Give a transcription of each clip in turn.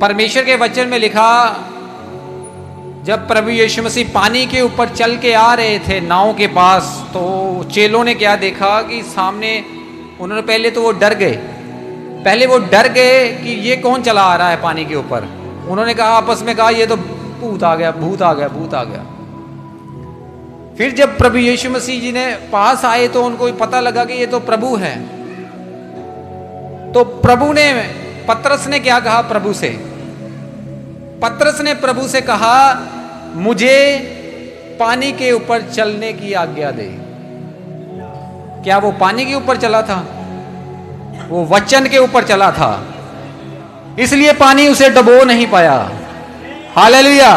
परमेश्वर के वचन में लिखा, जब प्रभु यीशु मसीह पानी के ऊपर चल के आ रहे थे नाव के पास, तो चेलों ने क्या देखा कि सामने, उन्होंने पहले तो वो डर गए, कि ये कौन चला आ रहा है पानी के ऊपर। उन्होंने कहा, आपस में कहा, ये तो भूत आ गया। फिर जब प्रभु यीशु मसीह जी ने पास आए तो उनको पता लगा कि ये तो प्रभु है। तो पतरस ने क्या कहा प्रभु से? पतरस ने प्रभु से कहा, मुझे पानी के ऊपर चलने की आज्ञा दे। क्या वो पानी के ऊपर चला था? वो वचन के ऊपर चला था, इसलिए पानी उसे डुबो नहीं पाया। हालेलुया।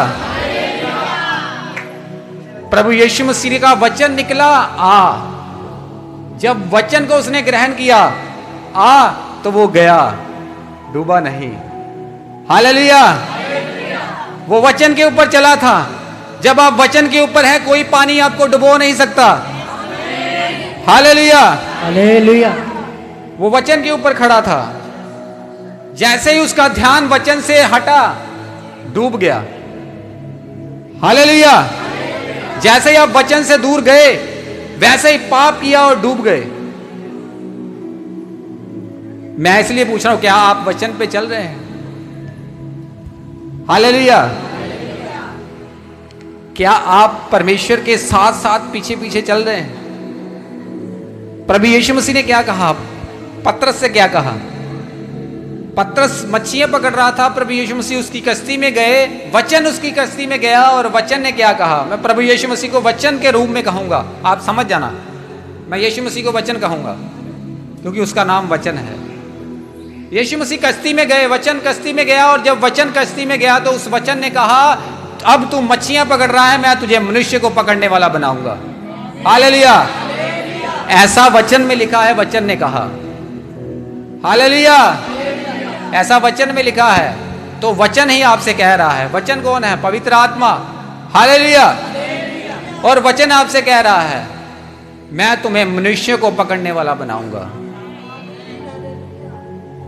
प्रभु यीशु मसीह का वचन निकला, आ। जब वचन को उसने ग्रहण किया, आ, तो वो गया, डूबा नहीं। हालेलुया। वो वचन के ऊपर चला था। जब आप वचन के ऊपर है, कोई पानी आपको डुबो नहीं सकता। Hallelujah, hallelujah. वो वचन के ऊपर खड़ा था। जैसे ही उसका ध्यान वचन से हटा, डूब गया। हालेलुया। जैसे ही आप वचन से दूर गए, वैसे ही पाप किया और डूब गए। मैं इसलिए पूछ रहा हूं, क्या आप वचन पे चल रहे हैं? हालेलुया। क्या आप परमेश्वर के साथ साथ पीछे पीछे चल रहे हैं? प्रभु यीशु मसीह ने क्या कहा? पतरस से क्या कहा? पतरस मच्छियां पकड़ रहा था, प्रभु यीशु मसीह उसकी कश्ती में गए, वचन उसकी कश्ती में गया, और वचन ने क्या कहा? मैं प्रभु यीशु मसीह को वचन के रूप में कहूंगा, आप समझ जाना। मैं यीशु मसीह को वचन कहूंगा क्योंकि उसका नाम वचन है। यीशु मसीह कश्ती में गए, वचन कश्ती में गया, और जब वचन कश्ती में गया तो उस वचन ने कहा, अब तू मच्छियां पकड़ रहा है, मैं तुझे मनुष्य को पकड़ने वाला बनाऊंगा। हालेलुया। ऐसा वचन में लिखा है, वचन ने कहा। हालेलुया। ऐसा वचन में लिखा है। तो वचन ही आपसे कह रहा है। वचन कौन है? पवित्र आत्मा। हालेलुया। और वचन आपसे कह रहा है, मैं तुम्हें मनुष्य को पकड़ने वाला बनाऊंगा।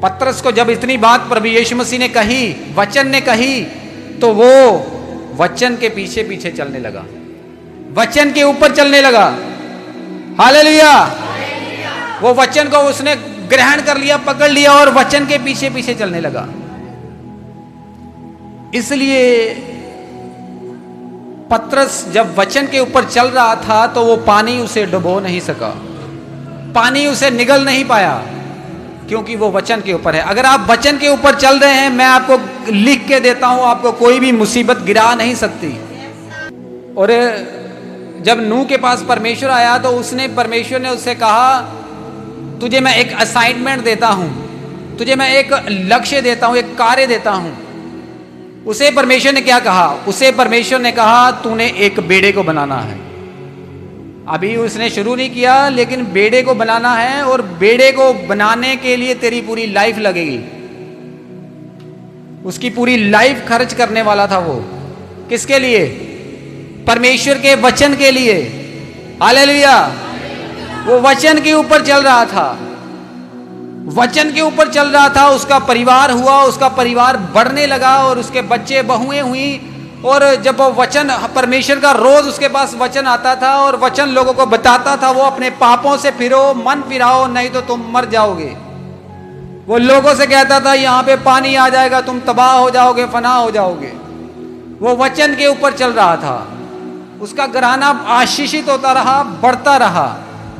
पतरस को जब इतनी बात प्रभु यीशु मसीह ने कही, वचन ने कही, तो वो वचन के पीछे पीछे चलने लगा, वचन के ऊपर चलने लगा। हालेलुया। वो वचन को उसने ग्रहण कर लिया, पकड़ लिया, और वचन के पीछे पीछे चलने लगा। इसलिए पतरस जब वचन के ऊपर चल रहा था तो वो पानी उसे डुबो नहीं सका, पानी उसे निगल नहीं पाया, क्योंकि वो वचन के ऊपर है। अगर आप वचन के ऊपर चल रहे हैं, मैं आपको लिख के देता हूं, आपको कोई भी मुसीबत गिरा नहीं सकती। और जब नूह के पास परमेश्वर आया तो परमेश्वर ने उससे कहा, तुझे मैं एक असाइनमेंट देता हूं, तुझे मैं एक लक्ष्य देता हूं, एक कार्य देता हूं। उसे परमेश्वर ने क्या कहा? उसे परमेश्वर ने कहा, तूने एक बेड़े को बनाना है। अभी उसने शुरू नहीं किया, लेकिन बेड़े को बनाना है, और बेड़े को बनाने के लिए तेरी पूरी लाइफ लगेगी। उसकी पूरी लाइफ खर्च करने वाला था वो। किसके लिए? परमेश्वर के वचन के लिए। हालेलुया। वो वचन के ऊपर चल रहा था, वचन के ऊपर चल रहा था। उसका परिवार हुआ, उसका परिवार बढ़ने लगा, और उसके बच्चे बहुएं हुई। और जब वो वचन, परमेश्वर का रोज उसके पास वचन आता था, और वचन लोगों को बताता था, वो अपने पापों से फिरो, मन फिराओ, नहीं तो तुम मर जाओगे। वो लोगों से कहता था, यहाँ पे पानी आ जाएगा, तुम तबाह हो जाओगे, फना हो जाओगे। वो वचन के ऊपर चल रहा था। उसका घराना आशीषित होता रहा, बढ़ता रहा,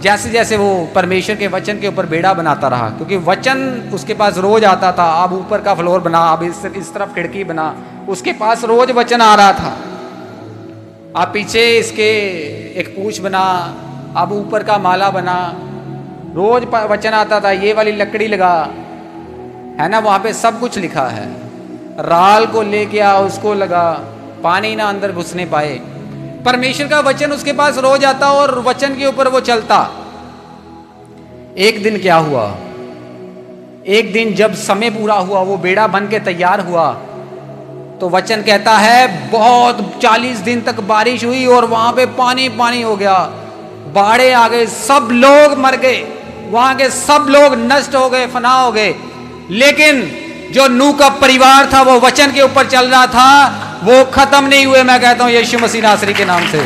जैसे जैसे वो परमेश्वर के वचन के ऊपर बेड़ा बनाता रहा। क्योंकि वचन उसके पास रोज आता था। अब ऊपर का फ्लोर बना, अब इस तरफ खिड़की बना, उसके पास रोज वचन आ रहा था। अब पीछे इसके एक पूछ बना, अब ऊपर का माला बना, रोज वचन आता था। ये वाली लकड़ी लगा, है ना, वहां पे सब कुछ लिखा है। राल को लेके आ, उसको लगा, पानी ना अंदर घुसने पाए। परमेश्वर का वचन उसके पास रोज आता और वचन के ऊपर वो चलता। एक दिन क्या हुआ? एक दिन जब समय पूरा हुआ, वो बेड़ा बन के तैयार हुआ, तो वचन कहता है बहुत 40 दिन तक बारिश हुई और वहां पे पानी पानी हो गया, बाढ़े आ गए, सब लोग मर गए, वहां के सब लोग नष्ट हो गए, फना हो गए। लेकिन जो नूह का परिवार था वो वचन के ऊपर चल रहा था, वो खत्म नहीं हुए। मैं कहता हूं यीशु मसीह नासरी के नाम से।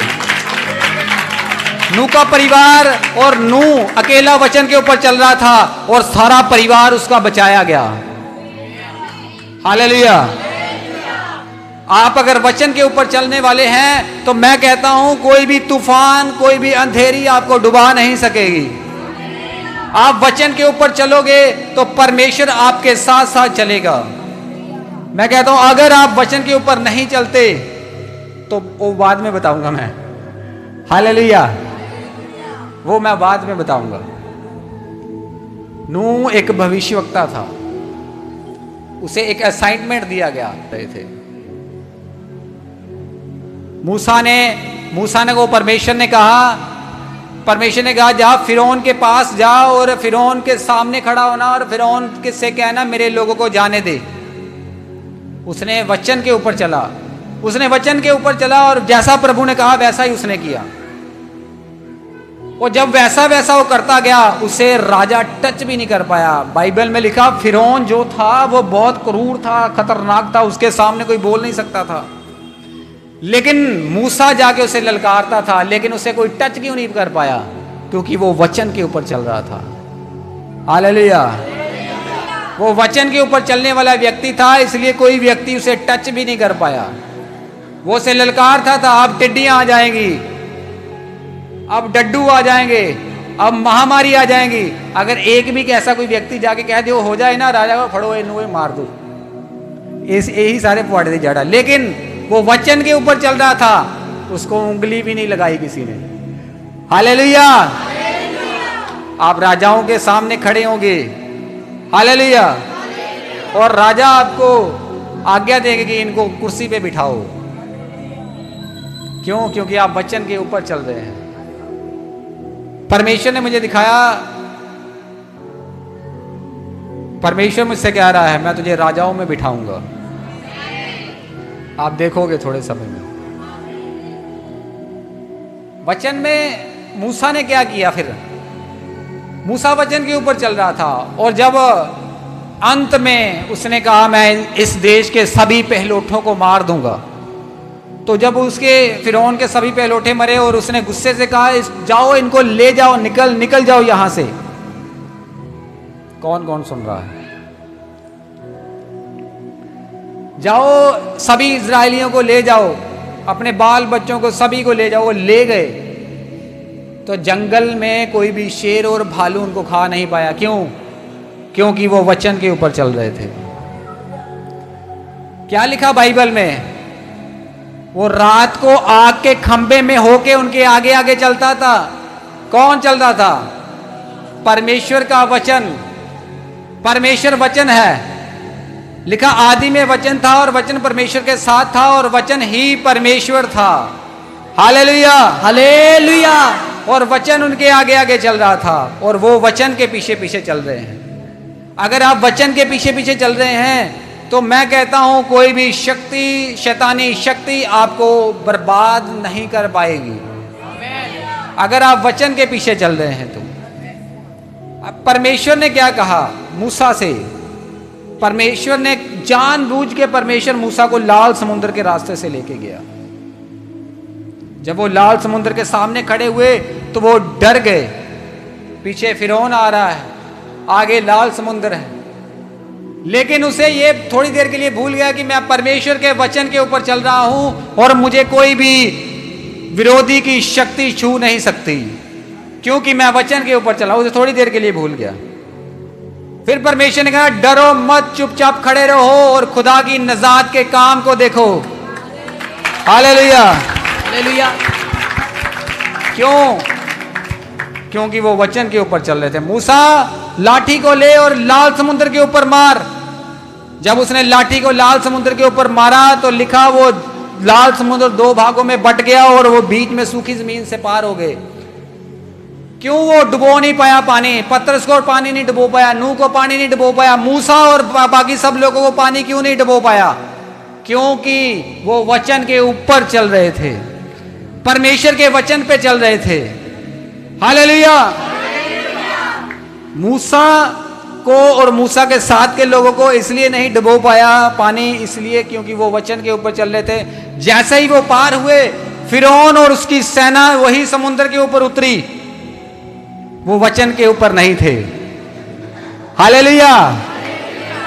नूह का परिवार और नूह अकेला वचन के ऊपर चल रहा था और सारा परिवार उसका बचाया गया। हालेलुया। आप अगर वचन के ऊपर चलने वाले हैं तो मैं कहता हूं कोई भी तूफान, कोई भी अंधेरी आपको डुबा नहीं सकेगी। आप वचन के ऊपर चलोगे तो परमेश्वर आपके साथ साथ चलेगा। मैं कहता हूं अगर आप वचन के ऊपर नहीं चलते तो वो बाद में बताऊंगा मैं। हालेलुया। वो मैं बाद में बताऊंगा। नूह एक भविष्यवक्ता था, उसे एक असाइनमेंट दिया गया रहे थे। मूसा ने को परमेश्वर ने कहा जा फिरौन के पास जा और फिरौन के सामने खड़ा होना और फिरौन से कहना मेरे लोगों को जाने दे। उसने वचन के ऊपर चला और जैसा प्रभु ने कहा वैसा ही उसने किया। और जब वैसा वो करता गया उसे राजा टच भी नहीं कर पाया। बाइबल में लिखा फिरौन जो था वो बहुत क्रूर था, खतरनाक था, उसके सामने कोई बोल नहीं सकता था। लेकिन मूसा जाके उसे ललकारता था, लेकिन उसे कोई टच क्यों नहीं कर पाया? क्योंकि वो वचन के ऊपर चल रहा था। हालेलुया। वो वचन के ऊपर चलने वाला व्यक्ति था, इसलिए कोई व्यक्ति उसे टच भी नहीं कर पाया। वो उसे ललकारता था, अब टिड्डियां आ जाएंगी, अब डड्डू आ जाएंगे, अब महामारी आ जाएंगी। अगर एक भी ऐसा कोई व्यक्ति जाके कह दे हो जाए ना, राजा को फड़ो इन्हें मार दो, यही सारे पवाड़े जड़ा। लेकिन वो वचन के ऊपर चल रहा था, उसको उंगली भी नहीं लगाई किसी ने। हालेलुया। आप राजाओं के सामने खड़े होंगे, हालेलुया, और राजा आपको आज्ञा देंगे कि इनको कुर्सी पे बिठाओ। क्यों? क्योंकि आप वचन के ऊपर चल रहे हैं। परमेश्वर ने मुझे दिखाया, परमेश्वर मुझसे कह रहा है मैं तुझे राजाओं में बिठाऊंगा। आप देखोगे थोड़े समय में। वचन में मूसा ने क्या किया? फिर मूसा वचन के ऊपर चल रहा था और जब अंत में उसने कहा मैं इस देश के सभी पहलोठों को मार दूंगा, तो जब उसके फिरौन के सभी पहलोठे मरे और उसने गुस्से से कहा जाओ इनको ले जाओ, निकल जाओ यहां से। कौन कौन सुन रहा है? जाओ सभी इजरायलियों को ले जाओ, अपने बाल बच्चों को सभी को ले जाओ। वो ले गए तो जंगल में कोई भी शेर और भालू उनको खा नहीं पाया। क्यों? क्योंकि वो वचन के ऊपर चल रहे थे। क्या लिखा बाइबल में? वो रात को आग के खंबे में होके उनके आगे आगे चलता था। कौन चल रहा था? परमेश्वर का वचन। परमेश्वर वचन है। लिखा आदि में वचन था और वचन परमेश्वर के साथ था और वचन ही परमेश्वर था। Hallelujah, hallelujah. और वचन उनके आगे आगे चल रहा था और वो वचन के पीछे पीछे चल रहे हैं। अगर आप वचन के पीछे पीछे चल रहे हैं तो मैं कहता हूं कोई भी शक्ति, शैतानी शक्ति आपको बर्बाद नहीं कर पाएगी। अगर आप वचन के पीछे चल रहे हैं तो। अब परमेश्वर ने क्या कहा मूसा से? परमेश्वर ने जानबूझ के परमेश्वर मूसा को लाल समुद्र के रास्ते से लेके गया। जब वो लाल समुद्र के सामने खड़े हुए तो वो डर गए। पीछे फिरौन आ रहा है, आगे लाल समुद्र है, लेकिन उसे ये थोड़ी देर के लिए भूल गया कि मैं परमेश्वर के वचन के ऊपर चल रहा हूं और मुझे कोई भी विरोधी की शक्ति छू नहीं सकती, क्योंकि मैं वचन के ऊपर चला। उसे थोड़ी देर के लिए भूल गया। फिर परमेश्वर ने कहा डरो मत, चुपचाप खड़े रहो और खुदा की नजात के काम को देखो। Hallelujah, hallelujah. क्यों? क्योंकि वो वचन के ऊपर चल रहे थे। मूसा लाठी को ले और लाल समुद्र के ऊपर मार। जब उसने लाठी को लाल समुद्र के ऊपर मारा तो लिखा वो लाल समुद्र दो भागों में बट गया और वो बीच में सूखी जमीन से पार हो गए। क्यों? वो डुबो नहीं पाया पानी। पतरस को पानी नहीं डुबो पाया, नूह को पानी नहीं डुबो पाया, मूसा और बाकी सब लोगों को पानी क्यों नहीं डुबो पाया? क्योंकि वो वचन के ऊपर चल रहे थे, परमेश्वर के वचन पे चल रहे थे। हालेलुया। मूसा को और मूसा के साथ के लोगों को इसलिए नहीं डुबो पाया पानी, इसलिए क्योंकि वो वचन के ऊपर चल रहे थे। जैसे ही वो पार हुए, फिरौन और उसकी सेना वही समुद्र के ऊपर उतरी, वो वचन के ऊपर नहीं थे। हालेलुया।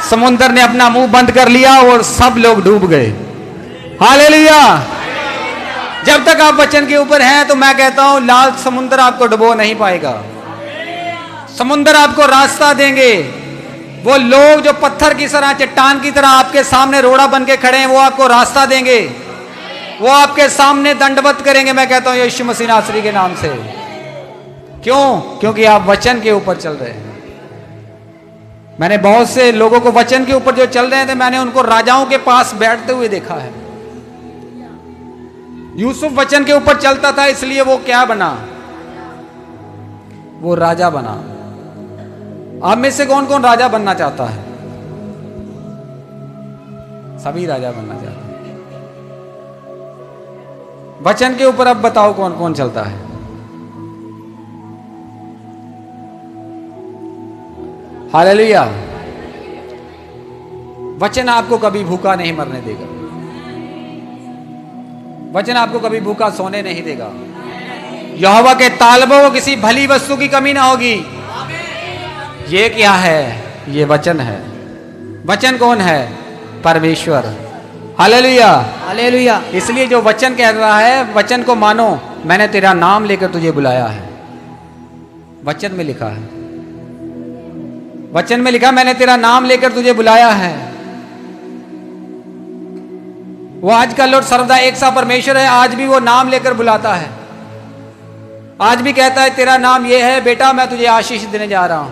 समुद्र ने अपना मुंह बंद कर लिया और सब लोग डूब गए। हालेलुया। जब तक आप वचन के ऊपर हैं तो मैं कहता हूं लाल समुद्र आपको डुबो नहीं पाएगा। समुद्र आपको रास्ता देंगे। वो लोग जो पत्थर की तरह, चट्टान की तरह आपके सामने रोड़ा बन के खड़े हैं, वो आपको रास्ता देंगे। वो आपके सामने दंडवत करेंगे। मैं कहता हूं यीशु मसीह नासरी के नाम से। क्यों? क्योंकि आप वचन के ऊपर चल रहे हैं। मैंने बहुत से लोगों को वचन के ऊपर जो चल रहे थे, मैंने उनको राजाओं के पास बैठते हुए देखा है। यूसुफ वचन के ऊपर चलता था, इसलिए वो क्या बना? वो राजा बना। आप में से कौन कौन राजा बनना चाहता है? सभी राजा बनना चाहते हैं। वचन के ऊपर अब बताओ कौन कौन चलता है? हालेलुया। वचन आपको कभी भूखा नहीं मरने देगा। वचन आपको कभी भूखा सोने नहीं देगा। यहोवा के तालबों को किसी भली वस्तु की कमी ना होगी। ये क्या है? ये वचन है। वचन कौन है? परमेश्वर। Hallelujah, hallelujah. इसलिए जो वचन कह रहा है, वचन को मानो। मैंने तेरा नाम लेकर तुझे बुलाया है। वचन में लिखा है, वचन में लिखा, मैंने तेरा नाम लेकर तुझे बुलाया है। वो आज कल और सर्वदा एक सा परमेश्वर है। आज भी वो नाम लेकर बुलाता है। आज भी कहता है तेरा नाम ये है बेटा, मैं तुझे आशीष देने जा रहा हूं।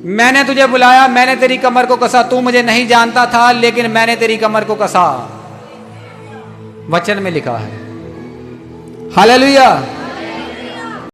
मैंने तुझे बुलाया, मैंने तेरी कमर को कसा। तू मुझे नहीं जानता था, लेकिन मैंने तेरी कमर को कसा। वचन में लिखा है। हालेलुया।